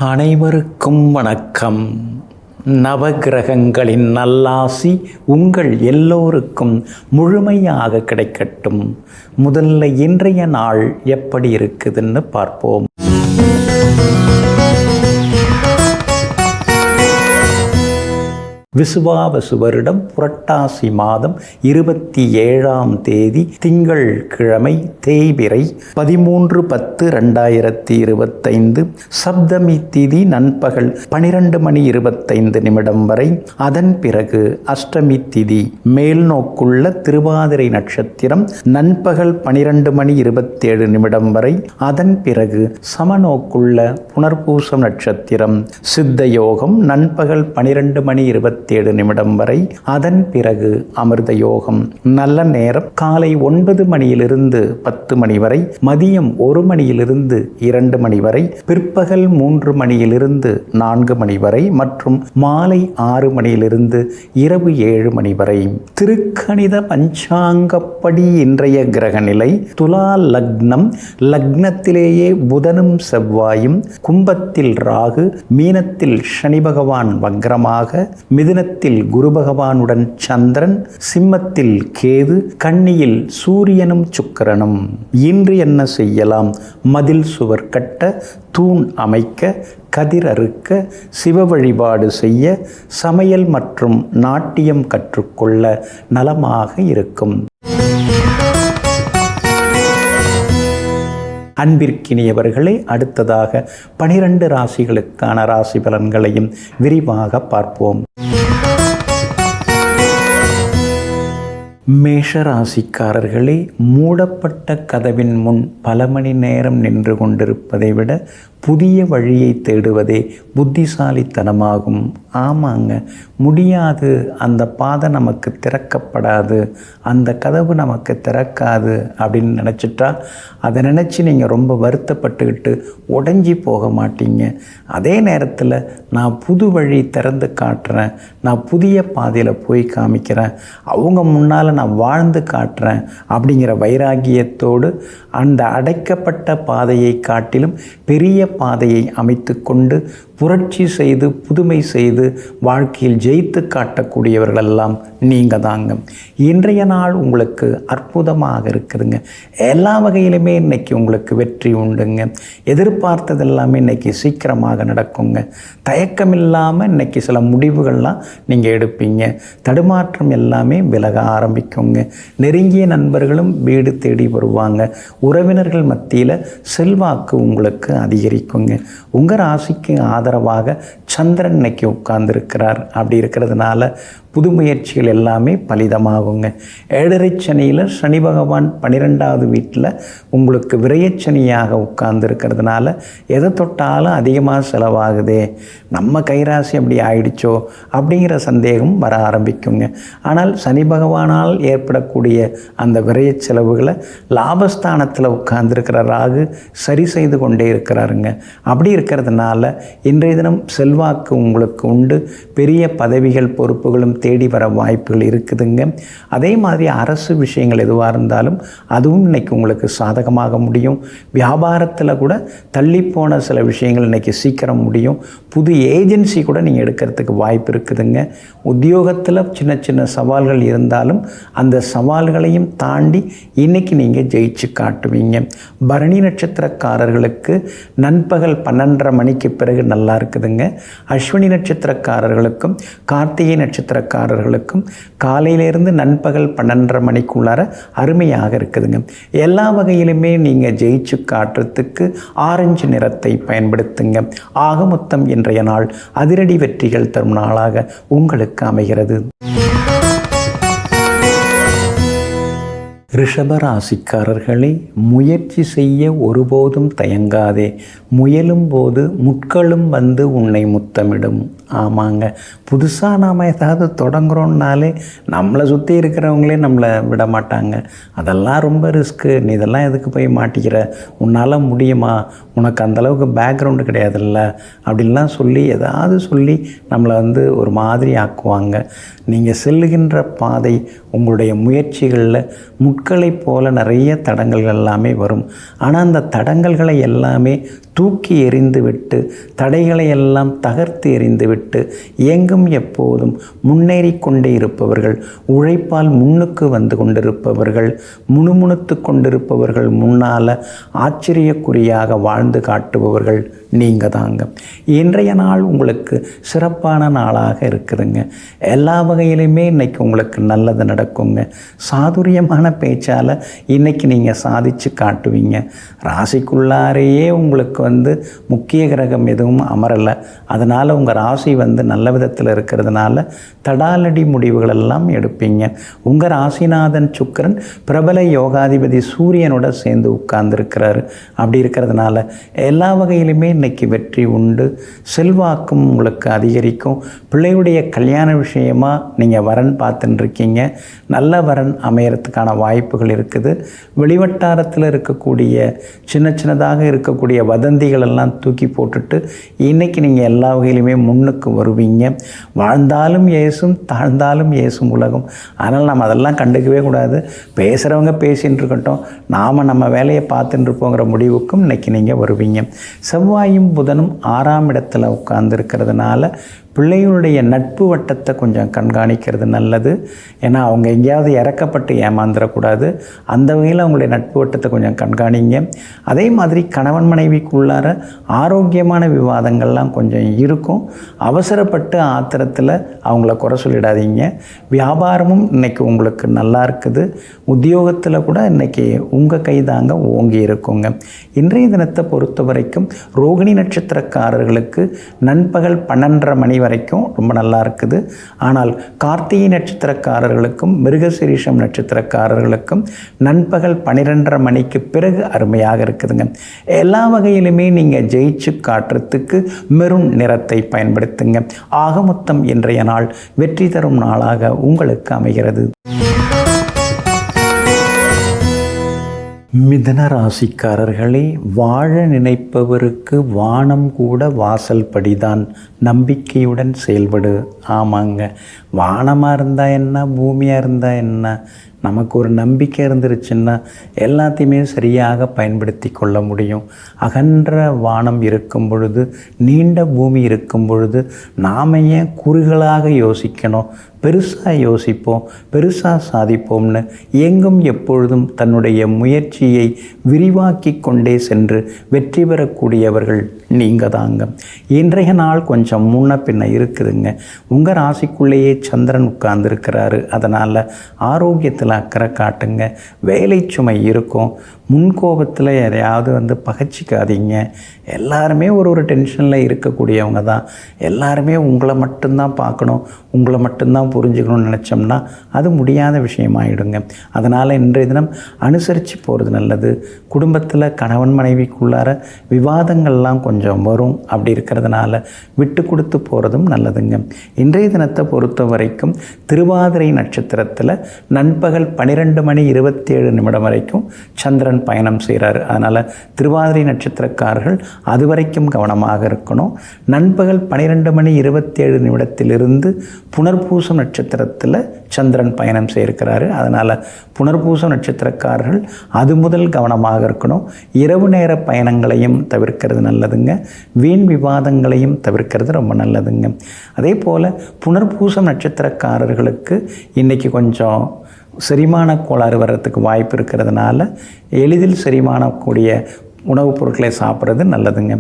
அனைவருக்கும் வணக்கம். நவகிரகங்களின் நல்லாசி உங்கள் எல்லோருக்கும் முழுமையாக கிடைக்கட்டும். முதல்ல இன்றைய நாள் எப்படி இருக்குதுன்னு பார்ப்போம். விசுவாவசு வருடம் புரட்டாசி மாதம் 27ஆம் தேதி திங்கள் கிழமை தேய்பிறை 13/10/2025 சப்தமி திதி நண்பகல் 12:25 வரை. அதன் பிறகு அஷ்டமி திதி மேல் நோக்குள்ள திருவாதிரை நட்சத்திரம் நண்பகல் 12:27 வரை. அதன் பிறகு சமநோக்குள்ள புனர்பூசம் நட்சத்திரம் சித்த யோகம் நண்பகல் 12:27 வரை. அதன் பிறகு அமிர்த யோகம். நல்ல நேரம் காலை 9 மணியிலிருந்து 10 மணி வரை, மதியம் 1 மணியிலிருந்து 2 மணி வரை, பிற்பகல் 3 மணியிலிருந்து 4 மணி வரை மற்றும் மாலை 6 மணியிலிருந்து இரவு 7 மணி வரை. திருக்கணித பஞ்சாங்கப்படி இன்றைய கிரக நிலை துலா லக்னம். லக்னத்திலேயே புதனும் செவ்வாயும், கும்பத்தில் ராகு, மீனத்தில் சனி பகவான் வக்ரமாக, மிதுனத்தில் குரு பகவானுடன் சந்திரன், சிம்மத்தில் கேது, கன்னியில் சூரியனும் சுக்கிரனும். இன்று என்ன செய்யலாம்? மதில் சுவர் கட்ட, தூண் அமைக்க, கதிர் அறுக்க, சிவ வழிபாடு செய்ய, சமையல் மற்றும் நாட்டியம் கற்றுக்கொள்ள நலமாக இருக்கும். அன்பிற்கினியவர்களே, அடுத்ததாக 12 ராசிகளுக்கான ராசி பலன்களையும் விரிவாக பார்ப்போம். மேஷ ராசிக்காரர்களே, மூடப்பட்ட கதவின் முன் பல மணி நேரம் நின்று கொண்டிருப்பதை விட புதிய வழியை தேடுவதே புத்திசாலித்தனமாகும். ஆமாங்க, முடியாது, அந்த பாதை நமக்கு திறக்கப்படாது, அந்த கதவு நமக்கு திறக்காது அப்படின்னு நினச்சிட்டா அதை நினச்சி நீங்கள் ரொம்ப வருத்தப்பட்டுக்கிட்டு உடஞ்சி போக மாட்டீங்க. அதே நேரத்தில் நான் புது வழி திறந்து காட்டுறேன், நான் புதிய பாதையில் போய் காமிக்கிறேன், அவங்க முன்னால் நான் வாழ்ந்து காட்டுறேன் அப்படிங்கிற வைராகியத்தோடு அந்த அடைக்கப்பட்ட பாதையை காட்டிலும் பெரிய பாதையை அமைத்து கொண்டு புரட்சி செய்து புதுமை செய்து வாழ்க்கையில் ஜெயித்து காட்டக்கூடியவர்களெல்லாம் நீங்கள் தாங்க. இன்றைய நாள் உங்களுக்கு அற்புதமாக இருக்குதுங்க. எல்லா வகையிலுமே இன்றைக்கி உங்களுக்கு வெற்றி உண்டுங்க. எதிர்பார்த்தது எல்லாமே இன்றைக்கி சீக்கிரமாக நடக்குங்க. தயக்கம் இல்லாமல் இன்றைக்கி சில முடிவுகள்லாம் நீங்கள் எடுப்பீங்க. தடுமாற்றம் எல்லாமே விலக ஆரம்பிக்குங்க. நெருங்கிய நண்பர்களும் வீடு தேடி வருவாங்க. உறவினர்கள் மத்தியில் செல்வாக்கு உங்களுக்கு அதிகரிக்குங்க. உங்கள் ராசிக்கு ஆதரவாக சந்திரன் இன்னைக்கு உட்கார்ந்துருக்கிறார். அப்படி இருக்கிறதுனால புது முயற்சிகள் எல்லாமே பலிதமாகுங்க. 7.5 சனியில் சனி பகவான் 12வது வீட்டில் உங்களுக்கு விரயச்சனியாக உட்கார்ந்துருக்கிறதுனால எதை தொட்டாலும் அதிகமாக செலவாகுதே, நம்ம கைராசி அப்படி ஆயிடுச்சோ அப்படிங்கிற சந்தேகம் வர ஆரம்பிக்குங்க. ஆனால் சனி பகவானால் ஏற்படக்கூடிய அந்த விரய செலவுகளை லாபஸ்தானத்தில் உட்கார்ந்துருக்கிற ராகு சரி செய்து கொண்டே இருக்கிறாருங்க. அப்படி இருக்கிறதுனால இன்றைய தினம் செல்வாக்கு உங்களுக்கு உண்டு. பெரிய பதவிகள் பொறுப்புகளும் தேடி வர வாய்ப்புகள் இருக்குதுங்க. அதே மாதிரி அரசு விஷயங்கள் எதுவாக இருந்தாலும் அதுவும் இன்றைக்கி உங்களுக்கு சாதகமாக முடியும். வியாபாரத்தில் கூட தள்ளிப்போன சில விஷயங்கள் இன்றைக்கி சீக்கிரம் முடியும். புது ஏஜென்சி கூட நீங்கள் எடுக்கிறதுக்கு வாய்ப்பு இருக்குதுங்க. உத்தியோகத்தில் சின்ன சின்ன சவால்கள் இருந்தாலும் அந்த சவால்களையும் தாண்டி இன்றைக்கி நீங்கள் ஜெயிச்சு காட்டுவீங்க. பரணி நட்சத்திரக்காரர்களுக்கு நண்பகல் 12:30 மணிக்கு பிறகு நல்லா இருக்குதுங்க. அஸ்வினி நட்சத்திரக்காரர்களுக்கும் கார்த்திகை நட்சத்திரக்காரர்களுக்கும் காலையிலேருந்து நண்பகல் 12:30 மணிக்குள்ளார அருமையாக இருக்குதுங்க. எல்லா வகையிலுமே நீங்கள் ஜெயிச்சு காட்டுறதுக்கு ஆரஞ்சு நிறத்தை பயன்படுத்துங்க. ஆக மொத்தம் இன்றைய நாள் அதிரடி வெற்றிகள் தரும் நாளாக உங்களுக்கு அமைகிறது. ரிஷபராசிக்காரர்களே, முயற்சி செய்ய ஒருபோதும் தயங்காதே. முயலும் போது முட்களும் வந்து உன்னை முத்தமிடும். ஆமாங்க, புதுசாக நாம் ஏதாவது தொடங்குறோன்னாலே நம்மளை சுற்றி இருக்கிறவங்களே நம்மளை விட மாட்டாங்க. அதெல்லாம் ரொம்ப ரிஸ்க்கு, நீ இதெல்லாம் எதுக்கு போய் மாட்டிக்கிற, உன்னால் முடியுமா, உனக்கு அந்தளவுக்கு பேக்ரவுண்டு கிடையாதுல்ல அப்படின்லாம் சொல்லி ஏதாவது சொல்லி நம்மளை ஒரு மாதிரி ஆக்குவாங்க. நீங்கள் செல்லுகின்ற பாதை உங்களுடைய முயற்சிகளில் முட்களைப் போல நிறைய தடங்கல்கள் எல்லாமே வரும். ஆனால் அந்த தடங்கல்களை எல்லாமே தூக்கி எறிந்துவிட்டு, தடைகளை எல்லாம் தகர்த்து எறிந்துவிட்டு எங்கும் எப்போதும் முன்னேறி கொண்டே இருப்பவர்கள், உழைப்பால் முன்னுக்கு வந்து கொண்டிருப்பவர்கள், முணுமுணுத்து கொண்டிருப்பவர்கள், முன்னால் ஆச்சரியக்குறியாக வாழ்ந்து காட்டுபவர்கள் நீங்கள் தாங்க. இன்றைய நாள் உங்களுக்கு சிறப்பான நாளாக இருக்குதுங்க. எல்லா வகையிலுமே இன்றைக்கி உங்களுக்கு நல்லது நடக்குங்க. சாதுரியமான பேச்சால் இன்றைக்கி நீங்கள் சாதித்து காட்டுவீங்க. ராசிக்குள்ளாரையே உங்களுக்கு முக்கிய கிரகம் எதுவும் அமரலை. அதனால் உங்கள் ராசி நல்ல விதத்தில் இருக்கிறதுனால தடாலடி முடிவுகள் எல்லாம் எடுப்பீங்க. உங்கள் ராசிநாதன் சுக்கிரன் பிரபல யோகாதிபதி சூரியனோட சேர்ந்து உட்கார்ந்துருக்கிறாரு. அப்படி இருக்கிறதுனால எல்லா வகையிலுமே இன்னைக்கு வெற்றி உண்டு. செல்வாக்கும் உங்களுக்கு அதிகரிக்கும். பிள்ளையுடைய கல்யாண விஷயமாக நீங்கள் வரன் பார்த்துட்டு இருக்கீங்க. நல்ல வரன் அமையறதுக்கான வாய்ப்புகள் இருக்குது. வெளிவட்டாரத்தில் இருக்கக்கூடிய சின்னதாக இருக்கக்கூடிய வதந்திகள் எல்லாம் தூக்கி போட்டுட்டு இன்றைக்கி நீங்கள் எல்லா வகையிலுமே முன்னுக்கு வருவீங்க. வாழ்ந்தாலும் ஏசும், தாழ்ந்தாலும் ஏசும் உலகம். அதனால் நம்ம அதெல்லாம் கண்டுக்கவே கூடாது. பேசுகிறவங்க பேசின்னு இருக்கட்டும், நாம் நம்ம வேலையை பார்த்துட்டு இருப்போங்கிற முடிவுக்கும் இன்றைக்கி நீங்கள் வருவீங்க. செவ்வாயும் புதனும் 6ஆம் இடத்துல உட்கார்ந்துருக்கிறதுனால பிள்ளைகளுடைய நட்பு வட்டத்தை கொஞ்சம் கண்காணிக்கிறது நல்லது. ஏன்னா அவங்க எங்கேயாவது இறக்கப்பட்டு ஏமாந்துடக்கூடாது. அந்த வகையில் அவங்களுடைய நட்பு வட்டத்தை கொஞ்சம் கண்காணிங்க. அதே மாதிரி கணவன் மனைவிக்குள்ளார ஆரோக்கியமான விவாதங்கள்லாம் கொஞ்சம் இருக்கும். அவசரப்பட்டு ஆத்திரத்தில் அவங்கள குறை சொல்லிடாதீங்க. வியாபாரமும் இன்றைக்கி உங்களுக்கு நல்லா இருக்குது. உத்தியோகத்தில் கூட இன்றைக்கி உங்கள் கைதாங்க ஓங்கி இருக்குங்க. இன்றைய தினத்தை பொறுத்த வரைக்கும் ரோகிணி நட்சத்திரக்காரர்களுக்கு நண்பகல் 12:30 மணி வரைக்கும் ரொம்ப நல்லா இருக்குது. ஆனால் கார்த்திகை நட்சத்திரக்காரர்களுக்கும் மிருகசீரிஷம் நட்சத்திரக்காரர்களுக்கும் நண்பகல் 12:30 மணிக்கு பிறகு அருமையாக இருக்குதுங்க. எல்லா வகையிலுமே நீங்கள் ஜெயிச்சு காட்டுறதுக்கு மெரூன் நிறத்தை பயன்படுத்துங்க. ஆக மொத்தம் இன்றைய நாள் வெற்றி தரும் நாளாக உங்களுக்கு அமைகிறது. மிதன ராசிக்காரர்களே, வாழ நினைப்பவருக்கு வானம் கூட வாசல் படிதான். நம்பிக்கையுடன் செயல்படு. ஆமாங்க, வானமாக இருந்தால் என்ன, பூமியாக இருந்தால் என்ன, நமக்கு ஒரு நம்பிக்கை இருந்துருச்சுன்னா எல்லாத்தையுமே சரியாக பயன்படுத்தி கொள்ள முடியும். அகன்ற வானம் இருக்கும் பொழுது, நீண்ட பூமி இருக்கும் பொழுது நாம் ஏன் குறுகலாக யோசிக்கணும்? பெருசாக யோசிப்போம், பெருசாக சாதிப்போம்னு எங்கும் எப்பொழுதும் தன்னுடைய முயற்சியை விரிவாக்கி கொண்டே சென்று வெற்றி பெறக்கூடியவர்கள் நீங்கள் தாங்க. இன்றைய நாள் கொஞ்சம் முன்ன பின்ன இருக்குதுங்க. உங்கள் ராசிக்குள்ளேயே சந்திரன் உட்கார்ந்துருக்கிறாரு. அதனால் ஆரோக்கியத்தில் அக்கறை காட்டுங்க. வேலை சுமை இருக்கும். முன்கோபத்தில் யாரையாவது பகச்சிக்காதீங்க. எல்லாருமே ஒரு டென்ஷனில் இருக்கக்கூடியவங்க தான். எல்லாருமே உங்களை மட்டும்தான் பார்க்கணும், உங்களை மட்டும்தான் புரிஞ்சுக்கணும்னு நினச்சோம்னா அது முடியாத விஷயமாயிடுங்க. அதனால் இன்றைய தினம் அனுசரித்து போகிறது நல்லது. குடும்பத்தில் கணவன் மனைவிக்குள்ளார விவாதங்கள்லாம் கொஞ்சம் வரும். அப்படி இருக்கிறதுனால விட்டு கொடுத்து போகிறதும் நல்லதுங்க. இன்றைய தினத்தை பொறுத்த வரைக்கும் திருவாதிரை நட்சத்திரத்தில் நண்பகல் 12:27 வரைக்கும் சந்திரன் பயணம் செய்கிறார். அதனால் திருவாதிரை நட்சத்திரக்காரர்கள் அது வரைக்கும் கவனமாக இருக்கணும். நண்பகல் 12:27 புனர்பூசம் நட்சத்திரத்தில் சந்திரன் பயணம் செய்திருக்கிறாரு. அதனால் புனர்பூசம் நட்சத்திரக்காரர்கள் அது முதல் கவனமாக இருக்கணும். இரவு நேர பயணங்களையும் தவிர்க்கிறது நல்லதுங்க. வீண் விவாதங்களையும் தவிர்க்கிறது ரொம்ப நல்லதுங்க. அதே போல் புனர்பூசம் நட்சத்திரக்காரர்களுக்கு இன்றைக்கி கொஞ்சம் செரிமான கோளாறு வர்றதுக்கு வாய்ப்பு இருக்கிறதுனால எளிதில் செரிமானக்கூடிய உணவுப் பொருட்களை சாப்பிட்றது நல்லதுங்க.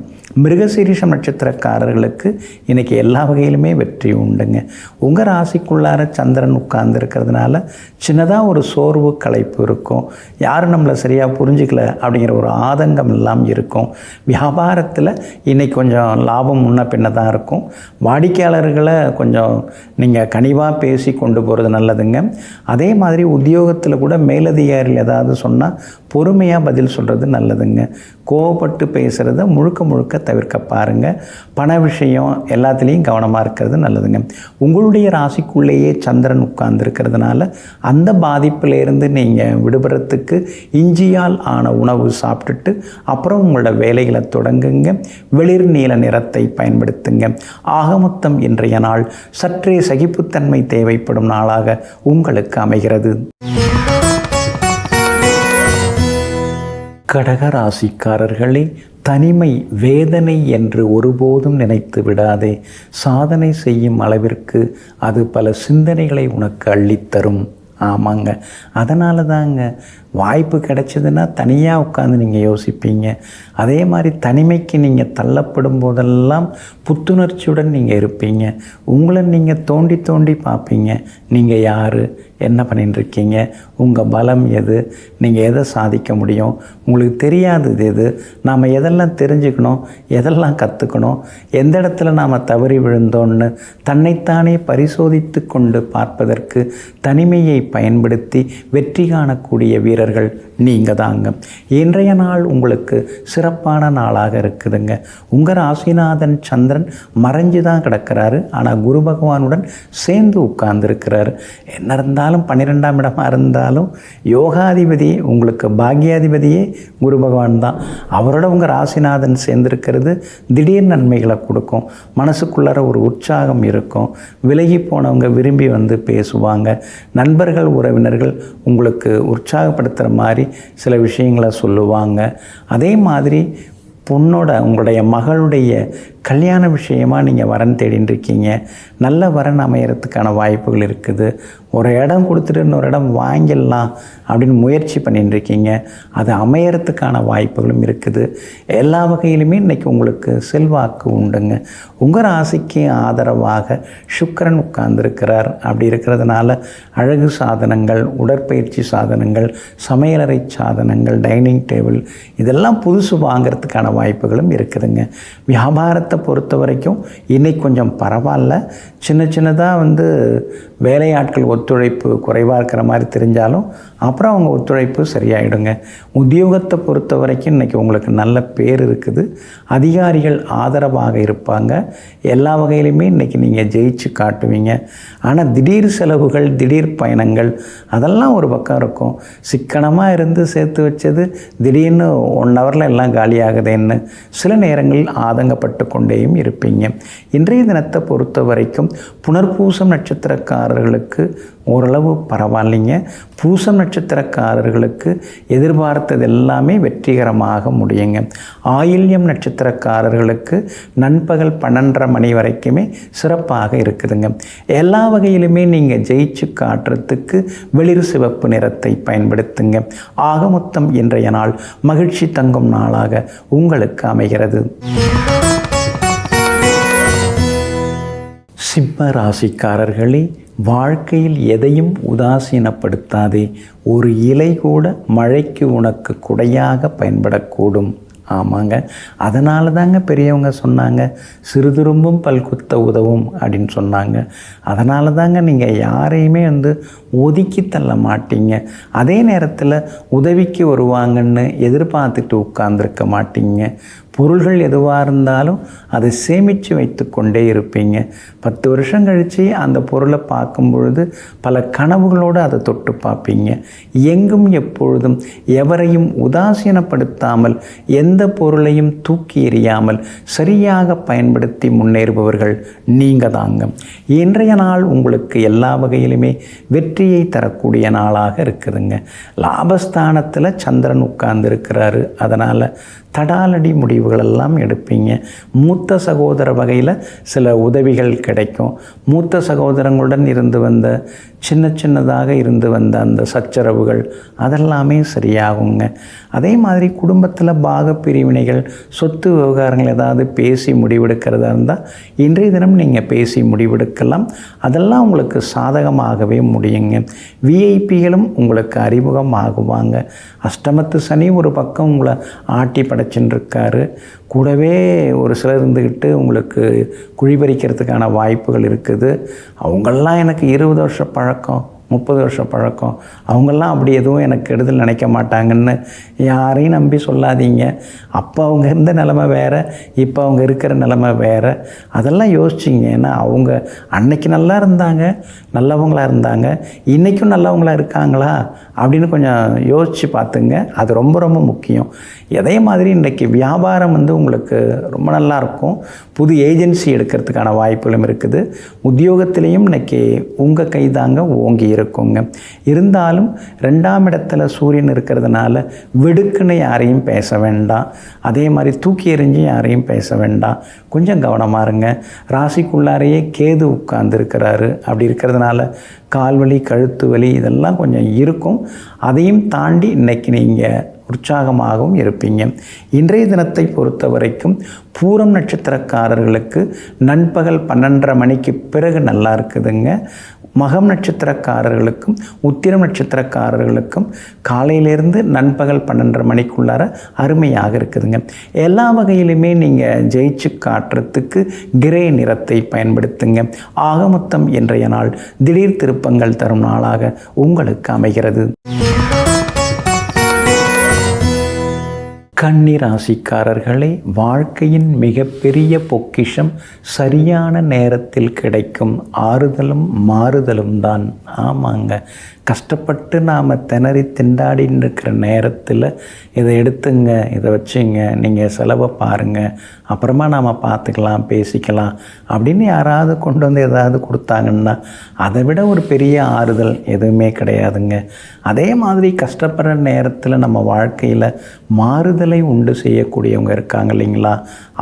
மிருகசீரிஷம் நட்சத்திரக்காரர்களுக்கு இன்றைக்கி எல்லா வகையிலுமே வெற்றி உண்டுங்க. உங்கள் ராசிக்குள்ளார சந்திரன் உட்கார்ந்து இருக்கிறதுனால சின்னதாக ஒரு சோர்வு களைப்பு இருக்கும். யாரும் நம்மளை சரியாக புரிஞ்சிக்கல அப்படிங்கிற ஒரு ஆதங்கம் எல்லாம் இருக்கும். வியாபாரத்தில் இன்றைக்கி கொஞ்சம் லாபம் முன்ன பின்ன தான் இருக்கும். வாடிக்கையாளர்களை கொஞ்சம் நீங்கள் கனிவாக பேசி கொண்டு போகிறது நல்லதுங்க. அதே மாதிரி உத்தியோகத்தில் கூட மேலதிகாரிகள் ஏதாவது சொன்னால் பொறுமையாக பதில் சொல்கிறது நல்லதுங்க. கோவப்பட்டு பேசுகிறத முழுக்க தவிர்க்க பாருங்கள். பண விஷயம் எல்லாத்துலேயும் கவனமாக இருக்கிறது நல்லதுங்க. உங்களுடைய ராசிக்குள்ளேயே சந்திரன் உட்கார்ந்துருக்கிறதுனால அந்த பாதிப்பிலேருந்து நீங்கள் விடுபடுறதுக்கு இஞ்சியால் ஆன உணவு சாப்பிட்டுட்டு அப்புறம் உங்களோட வேலைகளை தொடங்குங்க. வெளிர் நீல நிறத்தை பயன்படுத்துங்க. ஆக மொத்தம் இன்றைய நாள் சற்றே சகிப்புத்தன்மை தேவைப்படும் நாளாக உங்களுக்கு அமைகிறது. கடகராசிக்காரர்களே, தனிமை வேதனை என்று ஒருபோதும் நினைத்து விடாதே. சாதனை செய்யும் அளவிற்கு அது பல சிந்தனைகளை உனக்கு அள்ளித்தரும். ஆமாங்க, அதனால தாங்க வாய்ப்பு கிடைச்சதுன்னா தனியாக உட்காந்து நீங்கள் யோசிப்பீங்க. அதே மாதிரி தனிமைக்கு நீங்கள் தள்ளப்படும் போதெல்லாம் புத்துணர்ச்சியுடன் நீங்கள் இருப்பீங்க. உங்களை நீங்கள் தோண்டி தோண்டி பார்ப்பீங்க. நீங்கள் யார், என்ன பண்ணிட்டுருக்கீங்க, உங்கள் பலம் எது, நீங்கள் எதை சாதிக்க முடியும், உங்களுக்கு தெரியாதது எது, நாம் எதெல்லாம் தெரிஞ்சுக்கணும், எதெல்லாம் கற்றுக்கணும், எந்த இடத்துல நாம் தவறி விழுந்தோன்னு தன்னைத்தானே பரிசோதித்து கொண்டு பார்ப்பதற்கு தனிமையை பயன்படுத்தி வெற்றி காணக்கூடிய வீரர்கள் நீங்கள் தாங்க. இன்றைய நாள் உங்களுக்கு சிறப்பான நாளாக இருக்குதுங்க. உங்கள் ராசிநாதன் சந்திரன் மறைஞ்சு தான் கிடக்கிறாரு. ஆனால் குரு பகவானுடன் சேர்ந்து உட்கார்ந்துருக்கிறாரு. என்ன இருந்தாலும் 12ஆம் இடமாக இருந்தாலும் யோகாதிபதி உங்களுக்கு பாக்யாதிபதியே குரு பகவான் தான். அவரோட உங்கள் ராசிநாதன் சேர்ந்துருக்கிறது திடீர் நன்மைகளை கொடுக்கும். மனசுக்குள்ளார ஒரு உற்சாகம் இருக்கும். விலகி போனவங்க விரும்பி வந்து பேசுவாங்க. நண்பர்கள் உறவினர்கள் உங்களுக்கு உற்சாகப்படுத்துகிற மாதிரி சில விஷயங்களை சொல்லுவாங்க. அதே மாதிரி உங்களுடைய மகளுடைய கல்யாண விஷயமாக நீங்கள் வரன் தேடின்னு இருக்கீங்க. நல்ல வரன் அமையறதுக்கான வாய்ப்புகள் இருக்குது. ஒரு இடம் கொடுத்துட்டு இன்னொரு இடம் வாங்கிடலாம் அப்படின்னு முயற்சி பண்ணிட்டு இருக்கீங்க. அது அமையறதுக்கான வாய்ப்புகளும் இருக்குது. எல்லா வகையிலுமே இன்றைக்கி உங்களுக்கு செல்வாக்கு உண்டுங்க. உங்கள் ராசிக்கு ஆதரவாக சுக்கிரன் உட்கார்ந்துருக்கிறார். அப்படி இருக்கிறதுனால அழகு சாதனங்கள், உடற்பயிற்சி சாதனங்கள், சமையலறை சாதனங்கள், டைனிங் டேபிள் இதெல்லாம் புதுசு வாங்கிறதுக்கான வாய்ப்புகளும் இருக்குதுங்க. வியாபாரத்தை பொறுத்த வரைக்கும் இன்றைக்கி கொஞ்சம் பரவாயில்ல. சின்னதாக வேலையாட்கள் ஒத்துழைப்பு குறைவாக இருக்கிற மாதிரி தெரிஞ்சாலும் அப்புறம் அவங்க ஒத்துழைப்பு சரியாயிடுங்க. உத்தியோகத்தை பொறுத்த வரைக்கும் இன்றைக்கி உங்களுக்கு நல்ல பேர் இருக்குது. அதிகாரிகள் ஆதரவாக இருப்பாங்க. எல்லா வகையிலுமே இன்றைக்கி நீங்கள் ஜெயிச்சு காட்டுவீங்க. ஆனால் திடீர் செலவுகள், திடீர் பயணங்கள் அதெல்லாம் ஒரு பக்கம் இருக்கும். சிக்கனமாக இருந்து சேர்த்து வச்சது திடீர்னு 1 ஹவரில் எல்லாம் காலியாகுதுன்னு சில நேரங்களில் ஆதங்கப்பட்டு கொண்டேயும் இருப்பீங்க. இன்றைய தினத்தை பொறுத்த வரைக்கும் புனர்பூசம் நட்சத்திரக்காரர்களுக்கு ஓரளவு பரவாயில்லைங்க. பூசம் நட்சத்திரக்காரர்களுக்கு எதிர்பார்த்தது எல்லாமே வெற்றிகரமாக முடியுங்க. ஆயில்யம் நட்சத்திரக்காரர்களுக்கு நண்பகல் 12:30 மணி வரைக்குமே சிறப்பாக இருக்குதுங்க. எல்லா வகையிலுமே நீங்கள் ஜெயிச்சு காட்டுறதுக்கு வெளிர் சிவப்பு நிறத்தை பயன்படுத்துங்க. ஆக மொத்தம் இன்றைய நாள் மகிழ்ச்சி தங்கும் நாளாக உங்களுக்கு அமைகிறது. சிம்ம ராசிக்காரர்களே, வாழ்க்கையில் எதையும் உதாசீனப்படுத்தாதே. ஒரு இலை கூட மழைக்கு உனக்கு குடையாக பயன்படக்கூடும். ஆமாங்க, அதனால தாங்க பெரியவங்க சொன்னாங்க சிறுதுரும்பும் பல்குத்த உதவும் அப்படின்னு சொன்னாங்க. அதனால தாங்க நீங்கள் யாரையுமே ஒதுக்கி தள்ள மாட்டீங்க. அதே நேரத்தில் உதவிக்கு வருவாங்கன்னு எதிர்பார்த்துட்டு உட்கார்ந்துருக்க மாட்டீங்க. பொருள்கள் எதுவாக இருந்தாலும் அதை சேமித்து வைத்து கொண்டே இருப்பீங்க. 10 வருஷம் கழித்து அந்த பொருளை பார்க்கும் பொழுது பல கனவுகளோடு அதை தொட்டு பார்ப்பீங்க. எங்கும் எப்பொழுதும் எவரையும் உதாசீனப்படுத்தாமல் எந்த பொருளையும் தூக்கி எறியாமல் சரியாக பயன்படுத்தி முன்னேறுபவர்கள் நீங்கள் தாங்க. இன்றைய நாள் உங்களுக்கு எல்லா வகையிலுமே வெற்றியை தரக்கூடிய நாளாக இருக்குதுங்க. லாபஸ்தானத்தில் சந்திரன் உட்கார்ந்துருக்கிறாரு. அதனால் தடாலடி முடிவுகளெல்லாம் எடுப்பீங்க. மூத்த சகோதர வகையில் சில உதவிகள் கிடைக்கும். மூத்த சகோதரங்களுடன் இருந்து வந்த சின்னதாக இருந்து வந்த அந்த சச்சரவுகள் அதெல்லாமே சரியாகுங்க. அதே மாதிரி குடும்பத்தில் பாக பிரிவினைகள், சொத்து விவகாரங்கள் ஏதாவது பேசி முடிவெடுக்கிறதா இருந்தால் இன்றைய தினம் நீங்கள் பேசி முடிவெடுக்கலாம். அதெல்லாம் உங்களுக்கு சாதகமாகவே முடியுங்க. விஐபிகளும் உங்களுக்கு அறிமுகமாகுவாங்க. அஷ்டமத்து சனி ஒரு பக்கம் உங்களை ஆட்டி படைச்சுருக்காரு. கூடவே ஒரு சிலர் இருந்துக்கிட்டு உங்களுக்கு குழிபறிக்கிறதுக்கான வாய்ப்புகள் இருக்குது. அவங்கெல்லாம் எனக்கு 20 வருஷ பழக்கம், 30 வருஷம் பழக்கம், அவங்கெல்லாம் அப்படி எதுவும் எனக்கு கெடுதல் நினைக்க மாட்டாங்கன்னு யாரையும் நம்பி சொல்லாதீங்க. அப்போ அவங்க இருந்த நிலமை வேறு, இப்போ அவங்க இருக்கிற நிலமை வேறு. அதெல்லாம் யோசிச்சிங்க. ஏன்னா அவங்க அன்னைக்கு நல்லா இருந்தாங்க, நல்லவங்களாக இருந்தாங்க, இன்றைக்கும் நல்லவங்களாக இருக்காங்களா அப்படின்னு கொஞ்சம் யோசித்து பார்த்துங்க. அது ரொம்ப ரொம்ப முக்கியம். அதே மாதிரி இன்றைக்கி வியாபாரம் உங்களுக்கு ரொம்ப நல்லாயிருக்கும். புது ஏஜென்சி எடுக்கிறதுக்கான வாய்ப்புகளும் இருக்குது. உத்தியோகத்திலையும் இன்றைக்கி உங்கள் கைதாங்க ஓங்கி இருக்குங்க. இருந்தாலும் 2ஆம் இடத்துல சூரியன் இருக்கிறதுனால வெடுக்குன்னு யாரையும் பேச வேண்டாம். அதே மாதிரி தூக்கி எறிஞ்சு யாரையும் பேச வேண்டாம். கொஞ்சம் கவனமாக இருங்க. ராசிக்குள்ளாரையே கேது உட்கார்ந்துருக்கிறாரு. அப்படி இருக்கிறதுனால கால்வலி, கழுத்து வலி இதெல்லாம் கொஞ்சம் இருக்கும். அதையும் தாண்டி இன்றைக்கி நீங்கள் உற்சாகமாகவும் இருப்பீங்க. இன்றைய தினத்தை பொறுத்த வரைக்கும் பூரம் நட்சத்திரக்காரர்களுக்கு நண்பகல் 12:30 மணிக்கு பிறகு நல்லா இருக்குதுங்க. மகம் நட்சத்திரக்காரர்களுக்கும் உத்திரம் நட்சத்திரக்காரர்களுக்கும் காலையிலேருந்து நண்பகல் 12:30 மணிக்குள்ளார அருமையாக இருக்குதுங்க. எல்லா வகையிலுமே நீங்கள் ஜெயிச்சு காட்டுறதுக்கு கிரே நிறத்தை பயன்படுத்துங்க. ஆக மொத்தம் இன்றைய நாள் திடீர் திருப்பங்கள் தரும் நாளாக உங்களுக்கு அமைகிறது. கன்னி ராசிக்காரர்களே, வாழ்க்கையின் மிகப்பெரிய பொக்கிஷம் சரியான நேரத்தில் கிடைக்கும் ஆறுதலும் மாறுதலும் தான். ஆமாங்க, கஷ்டப்பட்டு நாம் திணறி திண்டாடின்னு இருக்கிற நேரத்தில் இதை எடுத்துங்க, இதை வச்சுங்க, நீங்கள் செலவை பாருங்கள், அப்புறமா நாம் பார்த்துக்கலாம், பேசிக்கலாம் அப்படின்னு யாராவது கொண்டு வந்து எதாவது கொடுத்தாங்கன்னா அதை விட ஒரு பெரிய ஆறுதல் எதுவுமே கிடையாதுங்க. அதே மாதிரி கஷ்டப்படுற நேரத்தில் நம்ம வாழ்க்கையில் மாறுதலை உண்டு செய்யக்கூடியவங்க இருக்காங்க இல்லைங்களா?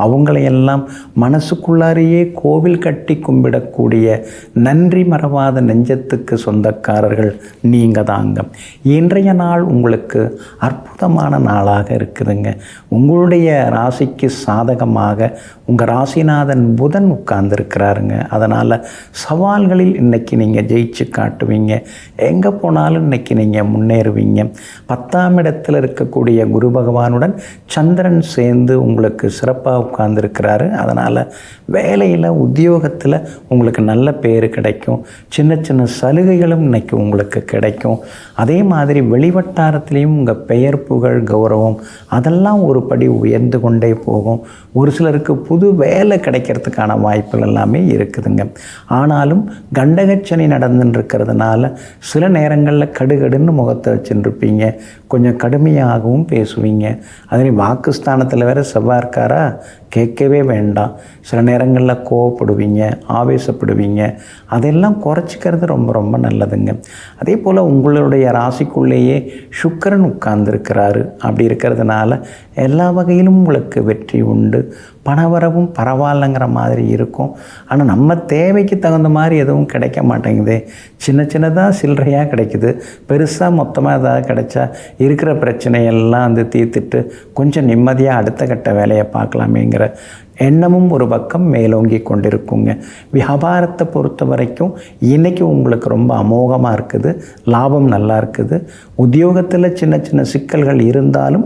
அவங்களையெல்லாம் மனசுக்குள்ளாரையே கோவில் கட்டி கும்பிடக்கூடிய நன்றி மறவாத நெஞ்சத்துக்கு சொந்தக்காரர்கள் நீங்கள் தாங்க. இன்றைய நாள் உங்களுக்கு அற்புதமான நாளாக இருக்குதுங்க. உங்களுடைய ராசிக்கு சாதகமாக உங்கள் ராசிநாதன் புதன் உட்கார்ந்துருக்கிறாருங்க. அதனால் சவால்களில் இன்றைக்கி நீங்கள் ஜெயிச்சு காட்டுவீங்க. எங்கே போனாலும் இன்றைக்கி நீங்கள் முன்னேறுவீங்க. 10ஆம் இடத்தில் இருக்கக்கூடிய குரு பகவானுடன் சந்திரன் சேர்ந்து உங்களுக்கு சிறப்பாக உட்கார்ந்துருக்கிறாரு. அதனால் வேலையில், உத்தியோகத்தில் உங்களுக்கு நல்ல பேர் கிடைக்கும். சின்ன சின்ன சலுகைகளும் இன்றைக்கி உங்களுக்கு கிடைக்கும். அதே மாதிரி வெளிவட்டாரத்துலேயும் உங்கள் பெயர், புகழ், கௌரவம் அதெல்லாம் ஒரு படி உயர்ந்து கொண்டே போகும். ஒரு சிலருக்கு புது வேலை கிடைக்கிறதுக்கான வாய்ப்புகள் எல்லாமே இருக்குதுங்க. ஆனாலும் கண்டகச்சனி நடந்துன்னு இருக்கிறதுனால சில நேரங்களில் கடுகடுன்னு முகத்தை வச்சுருப்பீங்க. கொஞ்சம் கடுமையாகவும் பேசுவீங்க. அதே வாக்குஸ்தானத்தில் வேறு செவ்வாய் இருக்காரா, கேட்கவே வேண்டாம். சில நேரங்களில் கோவப்படுவீங்க, ஆவேசப்படுவீங்க. அதெல்லாம் குறைச்சிக்கிறது ரொம்ப ரொம்ப நல்லதுங்க. அதே போல் உங்களுடைய ராசிக்குள்ளேயே சுக்கிரன் உட்கார்ந்துருக்கிறாரு. அப்படி இருக்கிறதுனால எல்லா வகையிலும் உங்களுக்கு வெற்றி உண்டு. பணவரவும் பரவாயில்லைங்கிற மாதிரி இருக்கும். ஆனால் நம்ம தேவைக்கு தகுந்த மாதிரி எதுவும் கிடைக்க மாட்டேங்குது. சின்ன சின்னதாக சில்லறையாக கிடைக்குது. பெருசாக மொத்தமாக ஏதாவது கிடைச்சா இருக்கிற பிரச்சனையெல்லாம் தீர்த்துட்டு கொஞ்சம் நிம்மதியாக அடுத்த கட்ட வேலையை பார்க்கலாமேங்கிற எண்ணமும் ஒரு பக்கம் மேலோங்கி கொண்டிருக்குங்க. வியாபாரத்தை பொறுத்த வரைக்கும் இன்றைக்கி உங்களுக்கு ரொம்ப அமோகமாக இருக்குது. லாபம் நல்லா இருக்குது. உத்தியோகத்தில் சின்ன சின்ன சிக்கல்கள் இருந்தாலும்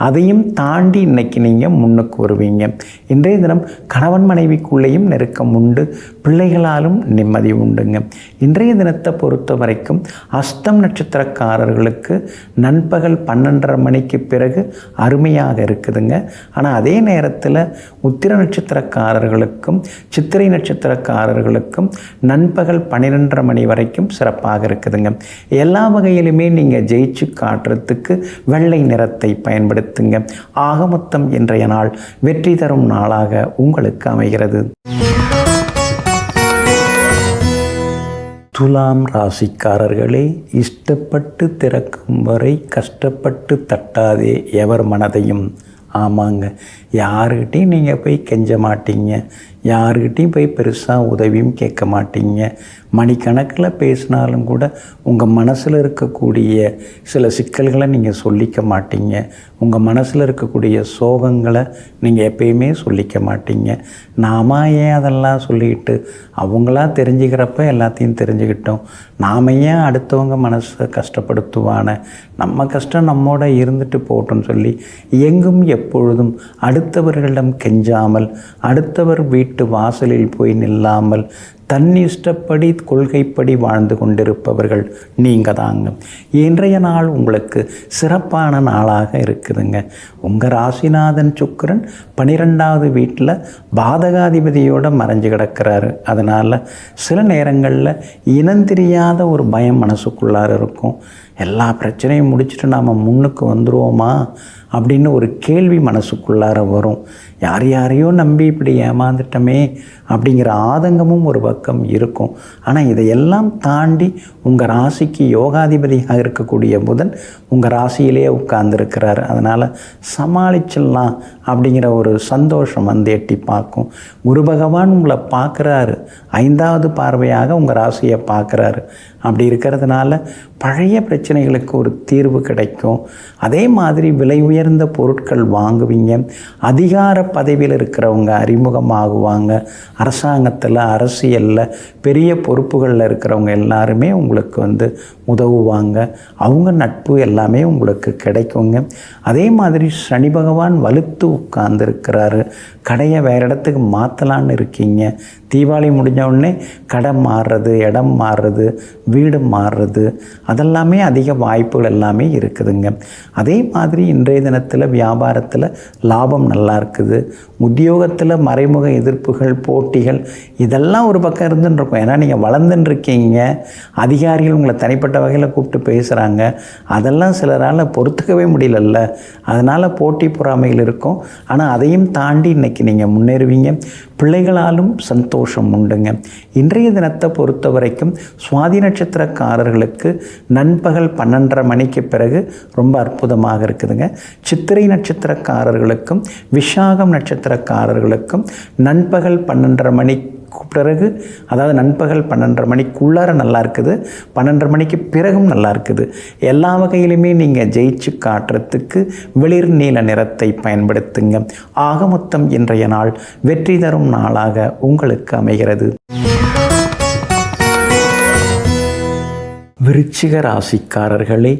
அதையும் தாண்டி இன்றைக்கி நீங்கள் முன்னுக்கு வருவீங்க. இன்றைய தினம் கணவன் மனைவிக்குள்ளேயும் நெருக்கம் உண்டு. பிள்ளைகளாலும் நிம்மதி உண்டுங்க. இன்றைய தினத்தை பொறுத்த வரைக்கும் அஸ்தம் நட்சத்திரக்காரர்களுக்கு நண்பகல் 12:30 மணிக்கு பிறகு அருமையாக இருக்குதுங்க. ஆனால் அதே நேரத்தில் உத்திர நட்சத்திரக்காரர்களுக்கும் சித்திரை நட்சத்திரக்காரர்களுக்கும் நண்பகல் 12:30 மணி வரைக்கும் சிறப்பாக இருக்குதுங்க. எல்லா வகையிலுமே நீங்கள் ஜெயிச்சு காட்டுறதுக்கு வெள்ளை நிறத்தை பயன்படுத்துங்க. ஆக மொத்தம் இன்றைய நாள் வெற்றி தரும் நாளாக உங்களுக்கு அமைகிறது. துலாம் ராசிக்காரர்களே, இஷ்டப்பட்டு திறக்கும் வரை கஷ்டப்பட்டு தட்டாதே எவர் மனதையும். ஆமாங்க, யாருக்கிட்டையும் நீங்கள் போய் கெஞ்ச மாட்டீங்க. யாருக்கிட்டையும் போய் பெருசாக உதவியும் கேட்க மாட்டீங்க. மணிக்கணக்கில் பேசினாலும் கூட உங்கள் மனசில் இருக்கக்கூடிய சில சிக்கல்களை நீங்கள் சொல்லிக்க மாட்டீங்க. உங்கள் மனசில் இருக்கக்கூடிய சோகங்களை நீங்கள் எப்பயுமே சொல்லிக்க மாட்டீங்க. நாம ஏன் அதெல்லாம் சொல்லிக்கிட்டு அவங்களா தெரிஞ்சுக்கிறப்ப எல்லாத்தையும் தெரிஞ்சுக்கிட்டோம். நாம் ஏன் அடுத்தவங்க மனசை கஷ்டப்படுத்துவான, நம்ம கஷ்டம் நம்மோட இருந்துட்டு போட்டோன்னு சொல்லி எங்கும் எப்பொழுதும் அடுத்தவர்களிடம் கெஞ்சாமல், அடுத்தவர் வீட்டு வாசலில் போய் நில்லாமல் தன்னிஷ்டப்படி கொள்கைப்படி வாழ்ந்து கொண்டிருப்பவர்கள் நீங்கள் தாங்க. இன்றைய நாள் உங்களுக்கு சிறப்பான நாளாக இருக்குதுங்க. உங்கள் ராசிநாதன் சுக்கிரன் 12வது வீட்டில் பாதகாதிபதியோடு மறைஞ்சு கிடக்கிறாரு. அதனால் சில நேரங்களில் இனந்தெரியாத ஒரு பயம் மனசுக்குள்ளார இருக்கும். எல்லா பிரச்சனையும் முடிச்சுட்டு நாம் முன்னுக்கு வந்துடுவோமா அப்படின்னு ஒரு கேள்வி மனசுக்குள்ளார வரும். யார் யாரையோ நம்பி இப்படி ஏமாந்துட்டோமே அப்படிங்கிற ஆதங்கமும் ஒரு பக்கம் இருக்கும். ஆனால் இதையெல்லாம் தாண்டி உங்கள் ராசிக்கு யோகாதிபதியாக இருக்கக்கூடிய புதன் உங்கள் ராசியிலே உட்கார்ந்துருக்கிறார். அதனால் சமாளிச்சிடலாம் அப்படிங்கிற ஒரு சந்தோஷம் வந்து எட்டி பார்க்கும். குரு பகவான் உங்களை பார்க்குறாரு, 5வது பார்வையாக உங்கள் ராசியை பார்க்குறாரு. அப்படி இருக்கிறதுனால பழைய பிரச்சனைகளுக்கு ஒரு தீர்வு கிடைக்கும். அதே மாதிரி விலை உயர்ந்த பொருட்கள் வாங்குவீங்க. அதிகார பதவியில் இருக்கிறவங்க அறிமுகமாகுவாங்க. அரசாங்கத்தில், அரசியலில் பெரிய பொறுப்புகளில் இருக்கிறவங்க எல்லாருமே உங்களுக்கு வந்து உதவுவாங்க. அவங்க நட்பு எல்லாமே உங்களுக்கு கிடைக்குங்க. அதே மாதிரி சனி பகவான் வலுத்து உட்கார்ந்துருக்கிறாரு. கடையை வேறு இடத்துக்கு மாற்றலான்னு இருக்கீங்க. தீபாவளி முடிஞ்ச உடனே கடை மாறுறது, இடம் மாறுறது, வீடு மாறுறது, அதெல்லாமே அதிக வாய்ப்புகள் எல்லாமே இருக்குதுங்க. அதே மாதிரி இன்றைய தினத்தில் வியாபாரத்தில் லாபம் நல்லா இருக்குது. உத்தியோகத்தில் மறைமுக எதிர்ப்புகள், போட்டிகள் இதெல்லாம் ஒரு பக்கம் இருந்துன்னு இருக்கும். ஏன்னா நீங்கள் வளர்ந்துன்னு இருக்கீங்க. அதிகாரிகள் உங்களை தனிப்பட்ட வகையில் கூப்பிட்டு பேசுகிறாங்க. அதெல்லாம் சிலரால் பொறுத்துக்கவே முடியலல்ல. அதனால் போட்டி பொறாமைகள் இருக்கும். ஆனால் அதையும் தாண்டி இன்றைக்கி நீங்கள் முன்னேறுவீங்க. பிள்ளைகளாலும் சந்தோஷம் உண்டுங்க. இன்றைய தினத்தை பொறுத்த வரைக்கும் சுவாதி நட்சத்திரக்காரர்களுக்கு நண்பகல் 12:30 மணிக்கு பிறகு ரொம்ப அற்புதமாக இருக்குதுங்க. சித்திரை நட்சத்திரக்காரர்களுக்கும் விஷாகம் நட்சத்திரக்காரர்களுக்கும் நண்பகல் 12:30 மணிக்கு பிறகு, அதாவது நண்பகல் 12:30 மணிக்குள்ளார நல்லா இருக்குது, 12:30 மணிக்கு பிறகும் நல்லா இருக்குது. எல்லா வகையிலுமே நீங்கள் ஜெயிச்சு காட்டுறதுக்கு வெளிர் நீல நிறத்தை பயன்படுத்துங்க. ஆக மொத்தம் இன்றைய நாள் வெற்றி தரும் நாளாக உங்களுக்கு அமைகிறது. விருச்சிக ராசிக்காரர்களே,